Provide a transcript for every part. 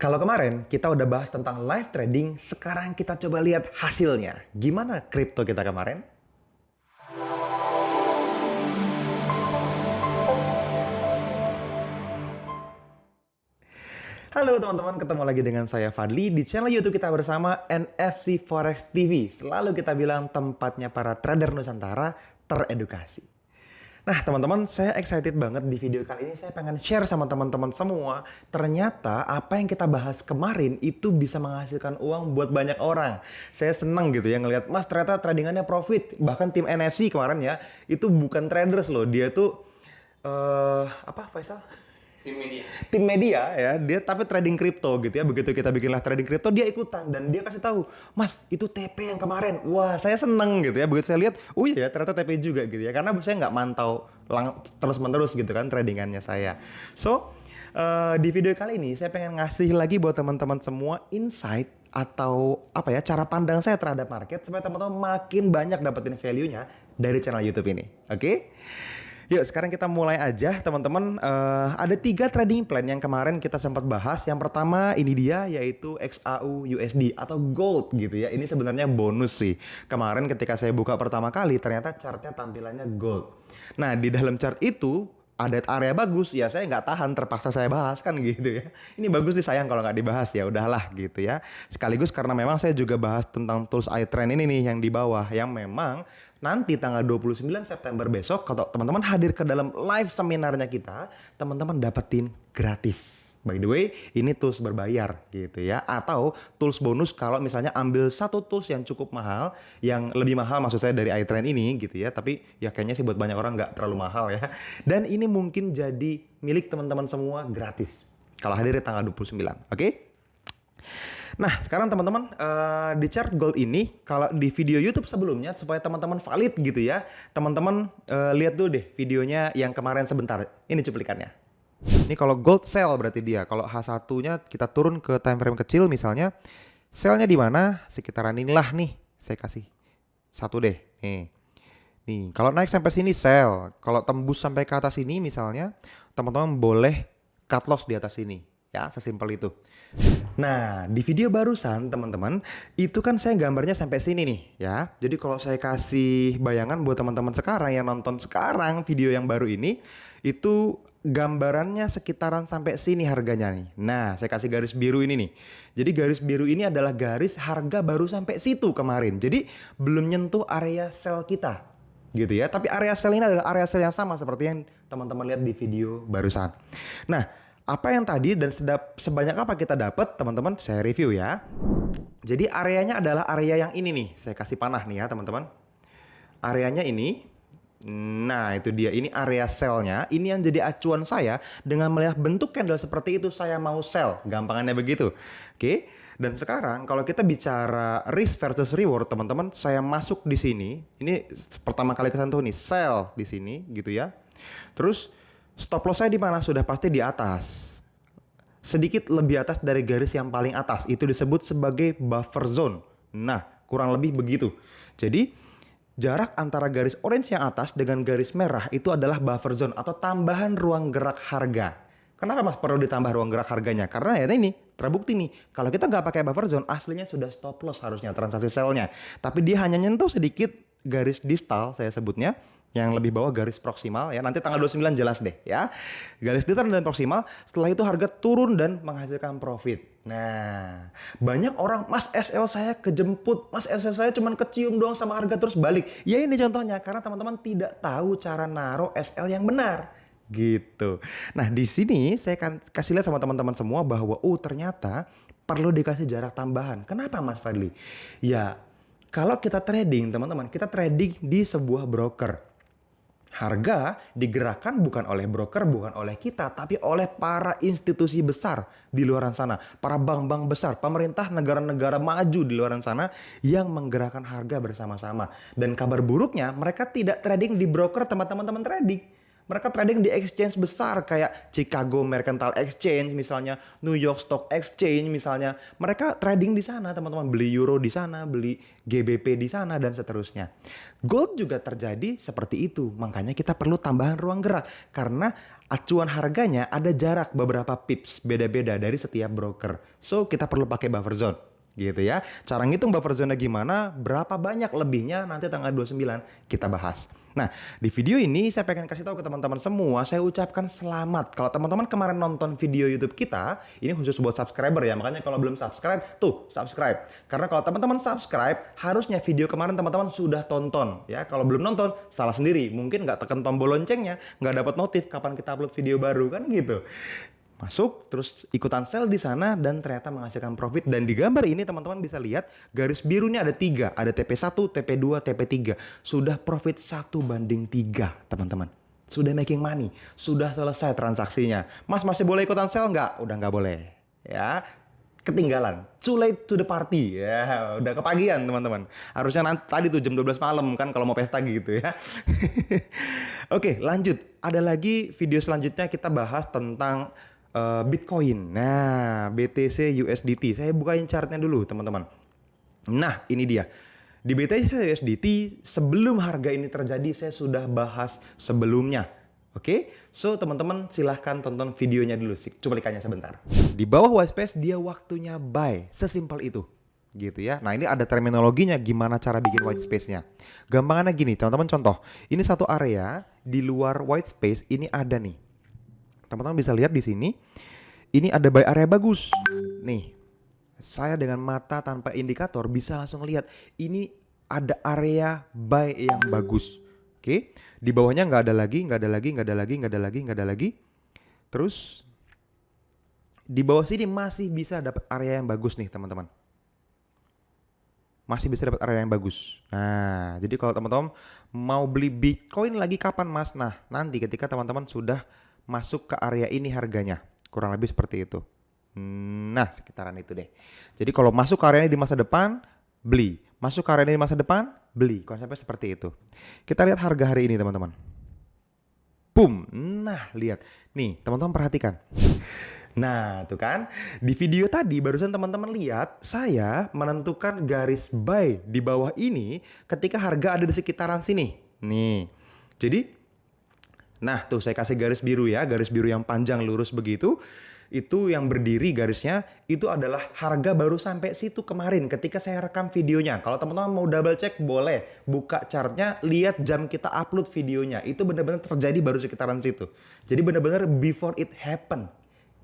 Kalau kemarin kita udah bahas tentang live trading, sekarang kita coba lihat hasilnya. Gimana kripto kita kemarin? Halo teman-teman, ketemu lagi dengan saya Fadli di channel YouTube kita bersama NFC Forex TV. Selalu kita bilang tempatnya para trader Nusantara teredukasi. Nah teman-teman, saya excited banget di video kali ini. Saya pengen share sama teman-teman semua. Ternyata apa yang kita bahas kemarin itu bisa menghasilkan uang buat banyak orang. Saya seneng gitu ya ngelihat, Mas ternyata tradingannya profit. Bahkan tim NFC kemarin ya, itu bukan traders loh. Dia tuh, apa Faisal? Tim media ya, dia tapi trading kripto gitu ya. Begitu kita bikin live trading kripto, dia ikutan dan dia kasih tahu, Mas itu TP yang kemarin. Wah saya seneng gitu ya. Begitu saya lihat, oh iya ternyata TP juga gitu ya. Karena saya nggak mantau terus menerus gitu kan tradingannya saya. So di video kali ini saya pengen ngasih lagi buat teman-teman semua insight atau apa ya, cara pandang saya terhadap market supaya teman-teman makin banyak dapetin value-nya dari channel YouTube ini. Oke? Yuk sekarang kita mulai aja teman-teman. Ada 3 trading plan yang kemarin kita sempat bahas. Yang pertama ini dia, yaitu XAU USD atau gold gitu ya. Ini sebenarnya bonus sih. Kemarin ketika saya buka pertama kali ternyata chartnya tampilannya gold. Nah di dalam chart itu ada area bagus, ya saya nggak tahan, terpaksa saya bahas kan gitu ya. Ini bagus nih, sayang kalau nggak dibahas, ya udahlah gitu ya. Sekaligus karena memang saya juga bahas tentang tools iTrend ini nih yang di bawah, yang memang nanti tanggal 29 September besok kalau teman-teman hadir ke dalam live seminarnya kita, teman-teman dapetin gratis. By the way, ini tools berbayar gitu ya. Atau tools bonus kalau misalnya ambil satu tools yang cukup mahal, yang lebih mahal maksud saya dari iTrend ini gitu ya. Tapi ya kayaknya sih buat banyak orang nggak terlalu mahal ya. Dan ini mungkin jadi milik teman-teman semua gratis kalau hadir di tanggal 29, oke? Nah sekarang teman-teman, di chart gold ini kalau di video YouTube sebelumnya supaya teman-teman valid gitu ya, teman-teman lihat dulu deh videonya yang kemarin sebentar. Ini cuplikannya. Ini kalau gold sell berarti dia. Kalau H1-nya kita turun ke time frame kecil misalnya, sell-nya di mana? Sekitaran inilah nih. Saya kasih satu deh. Nih, kalau naik sampai sini sell. Kalau tembus sampai ke atas ini misalnya, teman-teman boleh cut loss di atas sini. Ya, sesimpel itu. Nah, di video barusan teman-teman, itu kan saya gambarnya sampai sini nih ya. Jadi kalau saya kasih bayangan buat teman-teman sekarang yang nonton sekarang video yang baru ini, itu gambarannya sekitaran sampai sini harganya nih. Nah, saya kasih garis biru ini nih. Jadi garis biru ini adalah garis harga baru sampai situ kemarin. Jadi belum nyentuh area sell kita. Gitu ya. Tapi area sell ini adalah area sell yang sama seperti yang teman-teman lihat di video barusan. Nah, apa yang tadi dan sebanyak apa kita dapat, teman-teman saya review ya. Jadi areanya adalah area yang ini nih. Saya kasih panah nih ya teman-teman. Areanya ini. Nah itu dia, ini area sell-nya. Ini yang jadi acuan saya. Dengan melihat bentuk candle seperti itu saya mau sell. Gampangannya begitu. Oke. Dan sekarang kalau kita bicara risk versus reward teman-teman, saya masuk di sini. Ini pertama kali kesentuh nih, sell di sini gitu ya. Terus stop loss saya di mana? Sudah pasti di atas. Sedikit lebih atas dari garis yang paling atas. Itu disebut sebagai buffer zone. Nah, kurang lebih begitu. Jadi, jarak antara garis orange yang atas dengan garis merah itu adalah buffer zone atau tambahan ruang gerak harga. Kenapa Mas perlu ditambah ruang gerak harganya? Karena ya ini terbukti nih, kalau kita nggak pakai buffer zone, aslinya sudah stop loss harusnya transaksi sell-nya. Tapi dia hanya nyentuh sedikit garis distal saya sebutnya, yang lebih bawah garis proksimal ya. Nanti tanggal 29 jelas deh ya. Garis distal dan proksimal, setelah itu harga turun dan menghasilkan profit. Nah, banyak orang, Mas SL saya kejemput, Mas SL saya cuman kecium doang sama harga terus balik. Ya ini contohnya, karena teman-teman tidak tahu cara naruh SL yang benar. Gitu. Nah di sini saya akan kasih lihat sama teman-teman semua bahwa ternyata perlu dikasih jarak tambahan. Kenapa Mas Fadli? Ya kalau kita trading teman-teman, kita trading di sebuah broker. Harga digerakkan bukan oleh broker, bukan oleh kita, tapi oleh para institusi besar di luar sana. Para bank-bank besar, pemerintah negara-negara maju di luar sana yang menggerakkan harga bersama-sama. Dan kabar buruknya mereka tidak trading di broker teman-teman trading. Mereka trading di exchange besar kayak Chicago Mercantile Exchange misalnya, New York Stock Exchange misalnya. Mereka trading di sana teman-teman, beli euro di sana, beli GBP di sana dan seterusnya. Gold juga terjadi seperti itu. Makanya kita perlu tambahan ruang gerak karena acuan harganya ada jarak beberapa pips beda-beda dari setiap broker. So kita perlu pakai buffer zone. Gitu ya. Cara ngitung buffer zone gimana, berapa banyak lebihnya nanti tanggal 29 kita bahas. Nah, di video ini saya pengen kasih tahu ke teman-teman semua, saya ucapkan selamat. Kalau teman-teman kemarin nonton video YouTube kita, ini khusus buat subscriber ya. Makanya kalau belum subscribe, tuh subscribe. Karena kalau teman-teman subscribe, harusnya video kemarin teman-teman sudah tonton ya. Kalau belum nonton, salah sendiri. Mungkin nggak tekan tombol loncengnya, nggak dapat notif kapan kita upload video baru kan gitu. Masuk, terus ikutan sell di sana dan ternyata menghasilkan profit. Dan di gambar ini teman-teman bisa lihat garis birunya ada 3. Ada TP1, TP2, TP3. Sudah profit 1:3 teman-teman. Sudah making money. Sudah selesai transaksinya. Mas masih boleh ikutan sell nggak? Udah nggak boleh. Ya, ketinggalan. Too late to the party. Ya, udah kepagian teman-teman. Harusnya nanti tadi tuh jam 12 malam kan kalau mau pesta gitu ya. Oke, lanjut. Ada lagi video selanjutnya kita bahas tentang Bitcoin. Nah, BTC USDT. Saya bukain chartnya dulu, teman-teman. Nah, ini dia. Di BTC USDT, sebelum harga ini terjadi, saya sudah bahas sebelumnya. Oke? So, teman-teman silahkan tonton videonya dulu. Cuplikannya sebentar. Di bawah white space, dia waktunya buy. Sesimpel itu. Gitu ya. Nah, ini ada terminologinya gimana cara bikin white space-nya. Gampangannya gini, teman-teman contoh. Ini satu area, di luar white space, ini ada nih. Teman-teman bisa lihat di sini, ini ada buy area bagus. Nih, saya dengan mata tanpa indikator bisa langsung lihat ini ada area buy yang bagus. Oke, di bawahnya nggak ada lagi, nggak ada lagi, nggak ada lagi, nggak ada lagi, nggak ada lagi. Terus di bawah sini masih bisa dapat area yang bagus nih teman-teman. Masih bisa dapat area yang bagus. Nah, jadi kalau teman-teman mau beli Bitcoin lagi kapan mas? Nah, nanti ketika teman-teman sudah masuk ke area ini harganya. Kurang lebih seperti itu. Nah, sekitaran itu deh. Jadi kalau masuk ke area ini di masa depan, beli. Masuk ke area ini di masa depan, beli. Konsepnya seperti itu. Kita lihat harga hari ini, teman-teman. Boom. Nah, lihat. Nih, teman-teman perhatikan. Nah, tuh kan. Di video tadi barusan teman-teman lihat saya menentukan garis buy di bawah ini ketika harga ada di sekitaran sini. Nih. Jadi nah tuh saya kasih garis biru ya, garis biru yang panjang lurus begitu. Itu yang berdiri garisnya itu adalah harga baru sampai situ kemarin ketika saya rekam videonya. Kalau teman-teman mau double check boleh buka chartnya, lihat jam kita upload videonya. Itu benar-benar terjadi baru sekitaran situ. Jadi benar-benar before it happen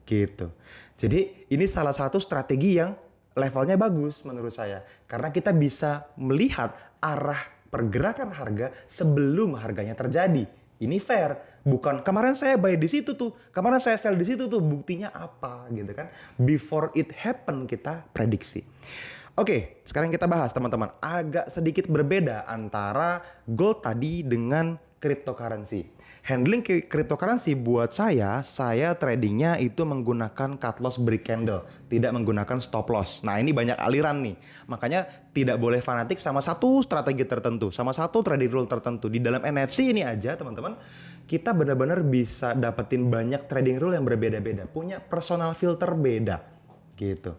gitu. Jadi ini salah satu strategi yang levelnya bagus menurut saya. Karena kita bisa melihat arah pergerakan harga sebelum harganya terjadi. Ini fair, bukan kemarin saya buy di situ tuh, kemarin saya sell di situ tuh, buktinya apa gitu kan? Before it happen kita prediksi. Oke, sekarang kita bahas teman-teman, agak sedikit berbeda antara gold tadi dengan cryptocurrency. Handling cryptocurrency buat saya tradingnya itu menggunakan cut loss break candle, tidak menggunakan stop loss. Nah ini banyak aliran nih, makanya tidak boleh fanatik sama satu strategi tertentu, sama satu trading rule tertentu. Di dalam NFC ini aja teman-teman, kita benar-benar bisa dapetin banyak trading rule yang berbeda-beda, punya personal filter beda gitu.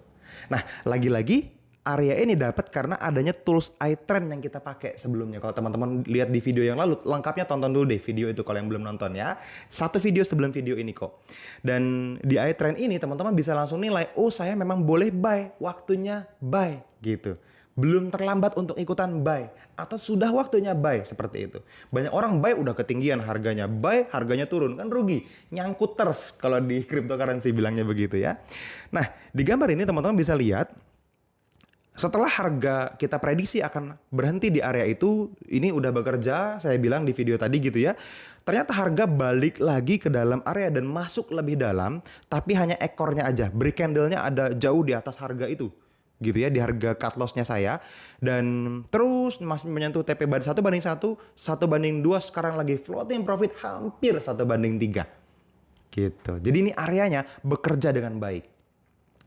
Nah lagi-lagi area ini dapat karena adanya tools iTrend yang kita pakai sebelumnya. Kalau teman-teman lihat di video yang lalu, lengkapnya tonton dulu deh video itu kalau yang belum nonton ya. Satu video sebelum video ini kok. Dan di iTrend ini teman-teman bisa langsung nilai, oh saya memang boleh buy, waktunya buy gitu. Belum terlambat untuk ikutan buy atau sudah waktunya buy seperti itu. Banyak orang buy udah ketinggian harganya, buy harganya turun kan rugi. Nyangkut terus kalau di cryptocurrency bilangnya begitu ya. Nah, di gambar ini teman-teman bisa lihat setelah harga kita prediksi akan berhenti di area itu, ini udah bekerja, saya bilang di video tadi gitu ya. Ternyata harga balik lagi ke dalam area dan masuk lebih dalam, tapi hanya ekornya aja. Break candle-nya ada jauh di atas harga itu. Gitu ya, di harga cut loss-nya saya. Dan terus masih menyentuh TP 1:1, 1:2, sekarang lagi floating profit hampir 1:3. Gitu. Jadi ini areanya bekerja dengan baik.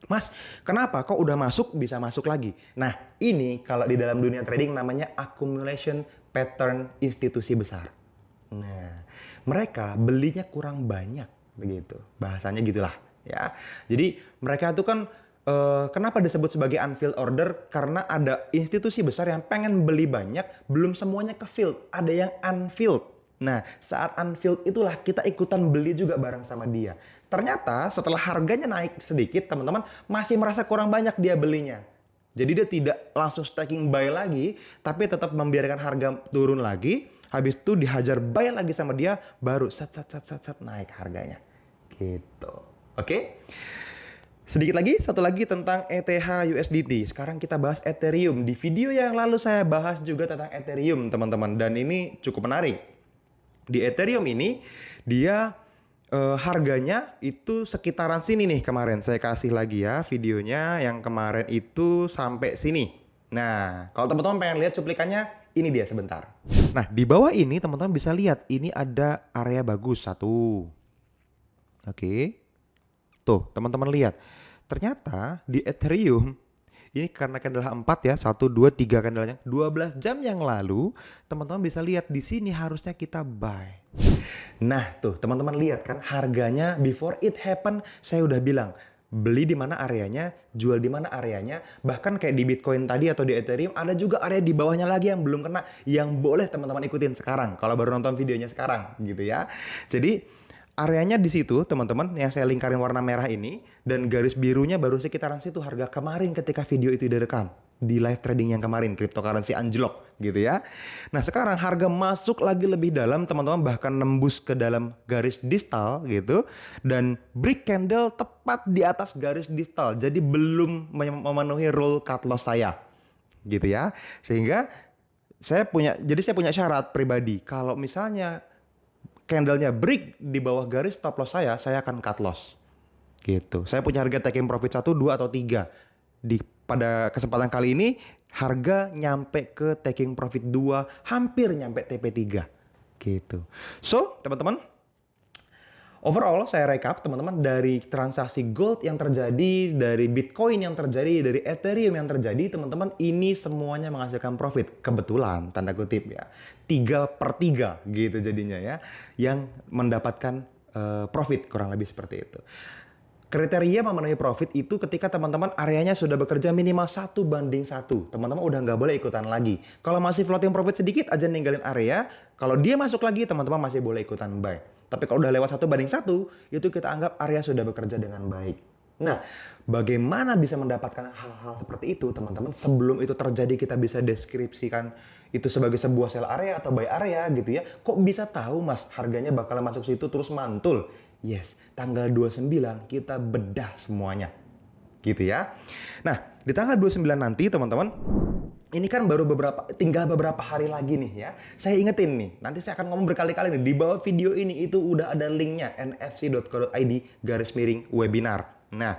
Mas, kenapa kok udah masuk bisa masuk lagi? Nah, ini kalau di dalam dunia trading namanya accumulation pattern institusi besar. Nah, mereka belinya kurang banyak begitu. Bahasanya gitulah ya. Jadi mereka itu kan kenapa disebut sebagai unfilled order? Karena ada institusi besar yang pengen beli banyak, belum semuanya ke-filled, ada yang unfilled. Nah, saat unfilled itulah kita ikutan beli juga bareng sama dia. Ternyata setelah harganya naik sedikit, teman-teman masih merasa kurang banyak dia belinya. Jadi dia tidak langsung stacking buy lagi, tapi tetap membiarkan harga turun lagi. Habis itu dihajar buy lagi sama dia, baru set naik harganya. Gitu. Oke? Sedikit lagi, satu lagi tentang ETH USDT. Sekarang kita bahas Ethereum. Di video yang lalu saya bahas juga tentang Ethereum, teman-teman. Dan ini cukup menarik. Di Ethereum ini, dia harganya itu sekitaran sini nih kemarin. Saya kasih lagi ya videonya yang kemarin itu sampai sini. Nah, kalau teman-teman pengen lihat cuplikannya, ini dia sebentar. Nah, di bawah ini teman-teman bisa lihat, ini ada area bagus satu. Oke. Tuh, teman-teman lihat. Ternyata di Ethereum, ini karena candle 4 ya, 1, 2, 3 candlenya. 12 jam yang lalu, teman-teman bisa lihat di sini harusnya kita buy. Nah tuh teman-teman lihat kan harganya before it happen saya udah bilang. Beli di mana areanya, jual di mana areanya. Bahkan kayak di Bitcoin tadi atau di Ethereum ada juga area di bawahnya lagi yang belum kena. Yang boleh teman-teman ikutin sekarang kalau baru nonton videonya sekarang gitu ya. Jadi areanya di situ teman-teman yang saya lingkarin warna merah ini. Dan garis birunya baru sekitaran situ harga kemarin ketika video itu direkam. Di live trading yang kemarin, cryptocurrency anjlok gitu ya. Nah sekarang harga masuk lagi lebih dalam teman-teman, bahkan nembus ke dalam garis distal gitu. Dan break candle tepat di atas garis distal. Jadi belum memenuhi rule cut loss saya gitu ya. Sehingga saya punya syarat pribadi. Kalau misalnya candlenya break di bawah garis stop loss saya akan cut loss gitu. Saya punya harga taking profit 1, 2, atau 3. Pada kesempatan kali ini harga nyampe ke taking profit 2, hampir nyampe TP3 gitu. So teman-teman, overall saya rekap teman-teman, dari transaksi gold yang terjadi, dari Bitcoin yang terjadi, dari Ethereum yang terjadi, teman-teman ini semuanya menghasilkan profit. Kebetulan tanda kutip ya, 3/3 gitu jadinya ya, yang mendapatkan profit kurang lebih seperti itu. Kriteria memenuhi profit itu ketika teman-teman areanya sudah bekerja minimal 1:1. Teman-teman udah nggak boleh ikutan lagi. Kalau masih floating profit sedikit aja ninggalin area. Kalau dia masuk lagi teman-teman masih boleh ikutan buy. Tapi kalau udah lewat 1:1 itu kita anggap area sudah bekerja dengan baik. Nah, bagaimana bisa mendapatkan hal-hal seperti itu teman-teman? Sebelum itu terjadi kita bisa deskripsikan itu sebagai sebuah sell area atau buy area gitu ya. Kok bisa tahu mas harganya bakal masuk situ terus mantul? Yes, tanggal 29 kita bedah semuanya. Gitu ya. Nah, di tanggal 29 nanti teman-teman, ini kan tinggal beberapa hari lagi nih ya. Saya ingetin nih, nanti saya akan ngomong berkali-kali nih. Di bawah video ini itu udah ada linknya, nfc.co.id/webinar. Nah,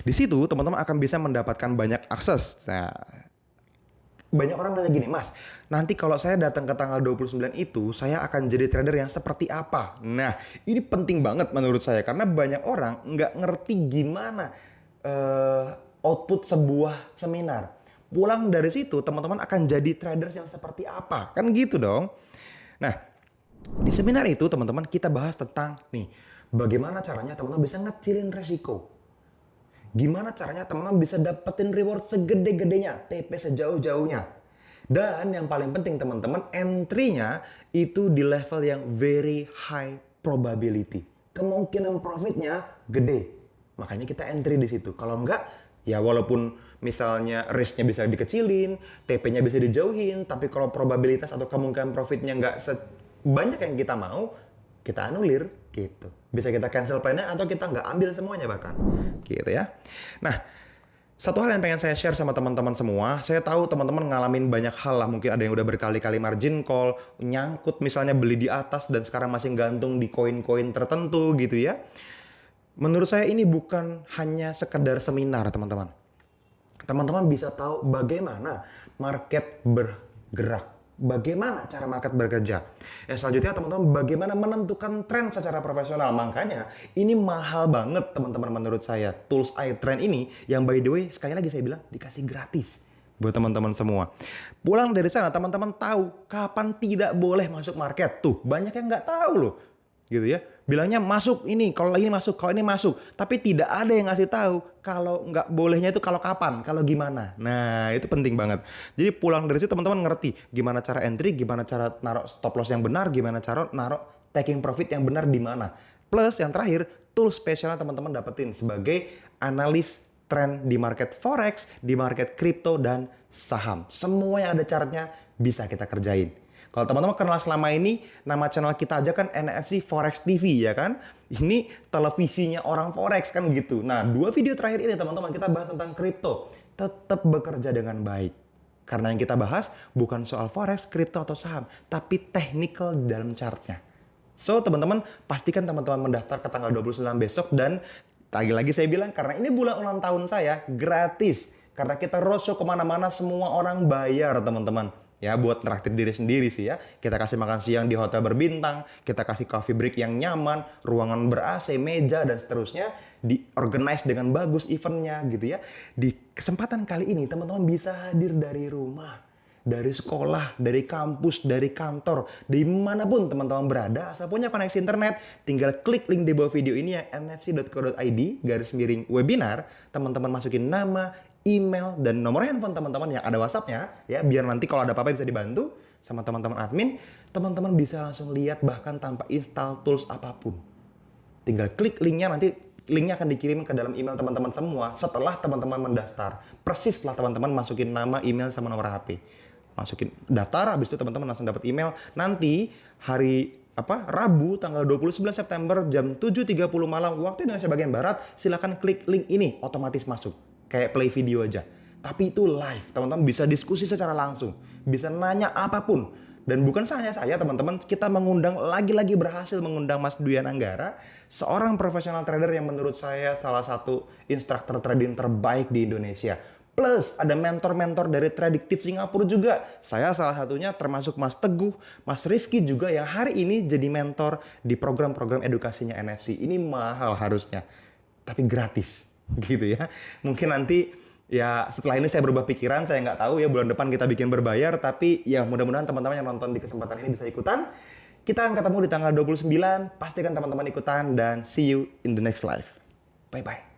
di situ teman-teman akan bisa mendapatkan banyak akses. Nah, banyak orang nanya gini, mas, nanti kalau saya datang ke tanggal 29 itu, saya akan jadi trader yang seperti apa? Nah, ini penting banget menurut saya, karena banyak orang nggak ngerti gimana output sebuah seminar. Pulang dari situ, teman-teman akan jadi traders yang seperti apa? Kan gitu dong. Nah, di seminar itu teman-teman kita bahas tentang nih, bagaimana caranya teman-teman bisa ngecilin resiko. Gimana caranya teman-teman bisa dapetin reward segede-gedenya, TP sejauh-jauhnya. Dan yang paling penting teman-teman, entry-nya itu di level yang very high probability. Kemungkinan profitnya gede. Makanya kita entry di situ. Kalau enggak, ya walaupun misalnya risk-nya bisa dikecilin, TP-nya bisa dijauhin, tapi kalau probabilitas atau kemungkinan profitnya enggak sebanyak yang kita mau, kita anulir gitu. Bisa kita cancel plan-nya atau kita nggak ambil semuanya bahkan. Gitu ya. Nah, satu hal yang pengen saya share sama teman-teman semua. Saya tahu teman-teman ngalamin banyak hal lah. Mungkin ada yang udah berkali-kali margin call, nyangkut misalnya beli di atas dan sekarang masih gantung di koin-koin tertentu gitu ya. Menurut saya ini bukan hanya sekedar seminar teman-teman. Teman-teman bisa tahu bagaimana market bergerak. Bagaimana cara market bekerja. Selanjutnya teman-teman bagaimana menentukan tren secara profesional. Makanya ini mahal banget teman-teman menurut saya. Tools iTrend ini yang by the way sekali lagi saya bilang dikasih gratis. buat teman-teman semua. Pulang dari sana teman-teman tahu kapan tidak boleh masuk market. Tuh, banyak yang nggak tahu loh. Gitu ya. Bilangnya masuk ini, kalau ini masuk, kalau ini masuk. Tapi tidak ada yang ngasih tahu kalau nggak bolehnya itu kalau kapan, kalau gimana. Nah, itu penting banget. Jadi pulang dari situ teman-teman ngerti gimana cara entry, gimana cara naruh stop loss yang benar, gimana cara naruh taking profit yang benar di mana. Plus yang terakhir, tool spesialnya teman-teman dapetin sebagai analis tren di market forex, di market kripto, dan saham. Semua yang ada chartnya bisa kita kerjain. Kalau teman-teman kenal selama ini, nama channel kita aja kan NFC Forex TV ya kan? Ini televisinya orang forex kan gitu. Nah, 2 video terakhir ini teman-teman kita bahas tentang kripto. Tetap bekerja dengan baik. Karena yang kita bahas bukan soal forex, kripto, atau saham, tapi technical di dalam chartnya. So, teman-teman pastikan teman-teman mendaftar ke tanggal 29 besok dan lagi-lagi saya bilang, karena ini bulan ulang tahun saya, gratis. Karena kita roadshow kemana-mana, semua orang bayar, teman-teman. Ya, buat traktir diri sendiri sih ya. Kita kasih makan siang di hotel berbintang, kita kasih coffee break yang nyaman, ruangan ber-AC, meja, dan seterusnya. Di-organize dengan bagus eventnya gitu ya. Di kesempatan kali ini, teman-teman bisa hadir dari rumah, dari sekolah, dari kampus, dari kantor, dimanapun teman-teman berada, asal punya koneksi internet, tinggal klik link di bawah video ini yang nfc.co.id/webinar, teman-teman masukin nama, email, dan nomor handphone teman-teman yang ada WhatsApp-nya, ya, biar nanti kalau ada apa-apa bisa dibantu sama teman-teman admin, teman-teman bisa langsung lihat bahkan tanpa install tools apapun. Tinggal klik linknya, nanti linknya akan dikirim ke dalam email teman-teman semua setelah teman-teman mendaftar. Persis setelah teman-teman masukin nama, email, sama nomor HP. Masukin daftar, habis itu teman-teman langsung dapat email. Nanti hari Rabu tanggal 29 September jam 7.30 malam waktu Indonesia bagian Barat, silakan klik link ini, otomatis masuk. Kayak play video aja. Tapi itu live, teman-teman bisa diskusi secara langsung, bisa nanya apapun. Dan bukan hanya saya teman-teman, kita mengundang, lagi-lagi berhasil mengundang Mas Duyan Anggara, seorang profesional trader yang menurut saya salah satu instruktur trading terbaik di Indonesia. Plus ada mentor-mentor dari Tradiktif Singapura juga. Saya salah satunya, termasuk Mas Teguh, Mas Rifki juga yang hari ini jadi mentor di program-program edukasinya NFC. Ini mahal harusnya, tapi gratis gitu ya. Mungkin nanti ya setelah ini saya berubah pikiran, saya nggak tahu ya, bulan depan kita bikin berbayar. Tapi ya mudah-mudahan teman-teman yang nonton di kesempatan ini bisa ikutan. Kita akan ketemu di tanggal 29, pastikan teman-teman ikutan dan see you in the next live. Bye-bye.